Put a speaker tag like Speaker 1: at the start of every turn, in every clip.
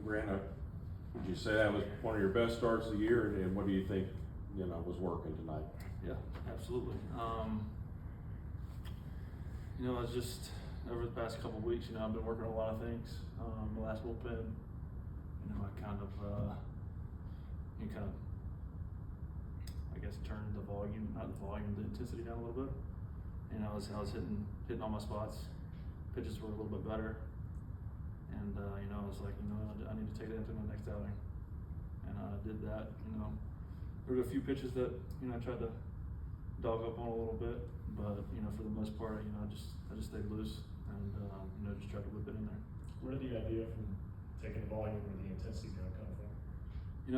Speaker 1: Grant, would you say that was one of your best starts of the year, and what do you think, was working tonight?
Speaker 2: Yeah, absolutely. I was just, over the past couple of weeks, I've been working on a lot of things. The last bullpen, I kind of, I guess, turned the volume, not the volume, the intensity down a little bit. I was hitting all my spots. Pitches were a little bit better. And, I was like, I need to take that into my next outing. And I did that, There were a few pitches that, I tried to dog up on a little bit, but, for the most part, I just stayed loose and, just tried to whip it in there.
Speaker 3: Where did the idea from taking the volume or the intensity down come from?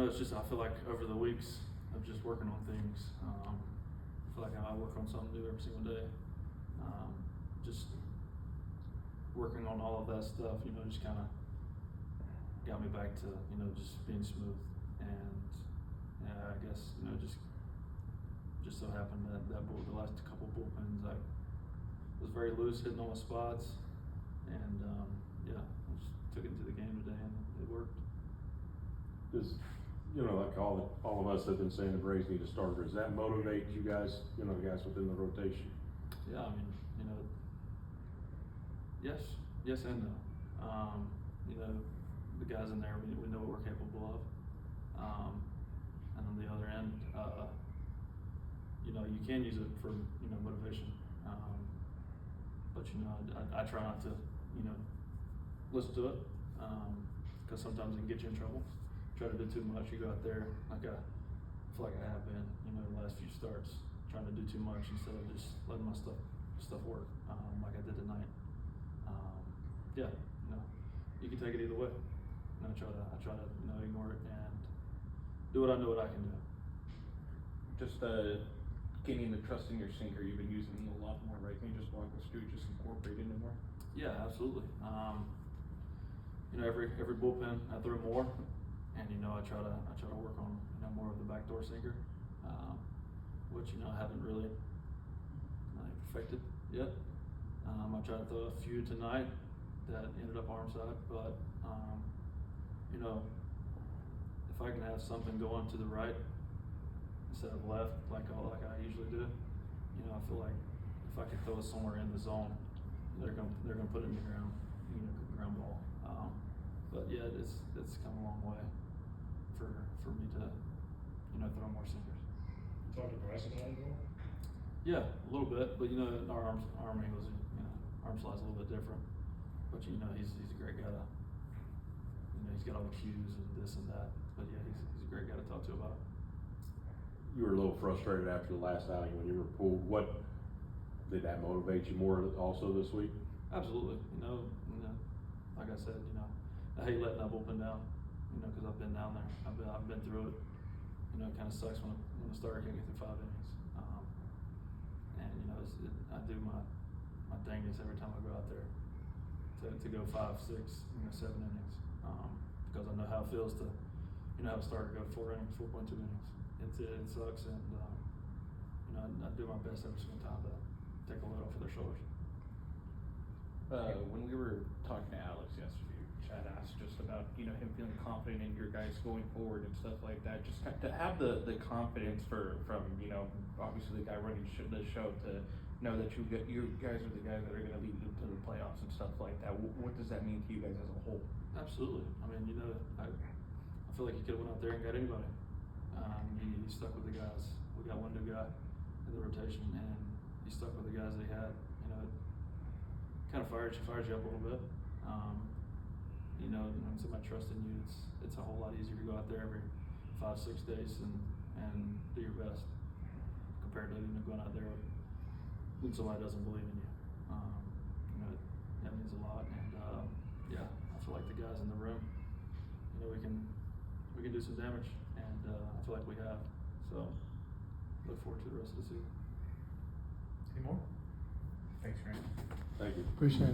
Speaker 2: It's just, I feel like over the weeks of just working on things, I feel like I work on something new every single day. Just working on all of that stuff, just kind of got me back to, just being smooth. And yeah, I guess, just so happened that the last couple bullpens, I was very loose, hitting all my spots. And yeah, I just took it into the game today and it worked.
Speaker 1: Does, like all of us have been saying, the Braves need a starter. Does that motivate you guys, the guys within the rotation?
Speaker 2: Yeah, I mean, yes and no. The guys in there, we know what we're capable of. And on the other end, you can use it for, motivation. But, I try not to, listen to it, because sometimes it can get you in trouble. Try to do too much, you go out there, like I feel like I have been, the last few starts, trying to do too much instead of just letting my stuff work, like I did tonight. Yeah, you can take it either way. And I try to, ignore it and do what I know what I can do.
Speaker 4: Just gaining the trust in your sinker, you've been using it a lot more, right? Can you just walk us through, just incorporate it in more?
Speaker 2: Yeah, absolutely. Every bullpen I throw more, and I try to work on more of the backdoor sinker, which I haven't really perfected yet. I tried to throw a few tonight that ended up arm side, but if I can have something going to the right instead of left, like I usually do, I feel like if I can throw it somewhere in the zone, they're gonna put it in the ground, ground ball. But yeah, it's come a long way for me to throw more sinkers.
Speaker 3: You talked to Bryce about it at all?
Speaker 2: Yeah, a little bit, but our arm angles, arm slide's a little bit different. But he's a great guy to, he's got all the cues and this and that. But yeah, he's a great guy to talk to about it.
Speaker 1: You were a little frustrated after the last outing when you were pulled. What did that motivate you more also this week?
Speaker 2: Absolutely. Like I said, I hate letting that bullpen down. Because I've been down there. I've been through it. It kind of sucks when a starter can't get through 5 innings. And I do my dangest every time I go out there to go 5, 6, 7 innings. Because I know how it feels to, have a starter go 4 innings, 4.2 innings. It sucks, and I do my best every single time to take a load off of their shoulders.
Speaker 4: When we were talking to Alex yesterday, Chad asked just about him feeling confident in your guys going forward and stuff like that. Just to have the confidence from obviously the guy running the show to know that you guys are the guys that are going to lead them to the playoffs and stuff like that. What does that mean to you guys as a whole? Absolutely. I mean, I feel like he could have went out there and got anybody. He stuck with the guys. We got one new guy in the rotation, and he stuck with the guys that he had. It kind of fires you up a little bit. When somebody trusts in you, it's a whole lot easier to go out there every 5-6 days and do your best compared to going out there when somebody doesn't believe in you. That means a lot, and yeah, I feel like the guys in the room, we can do some damage, and I feel like we have. So look forward to the rest of the season.
Speaker 3: Any more? Thanks, Grant.
Speaker 1: Thank you.
Speaker 5: Appreciate it.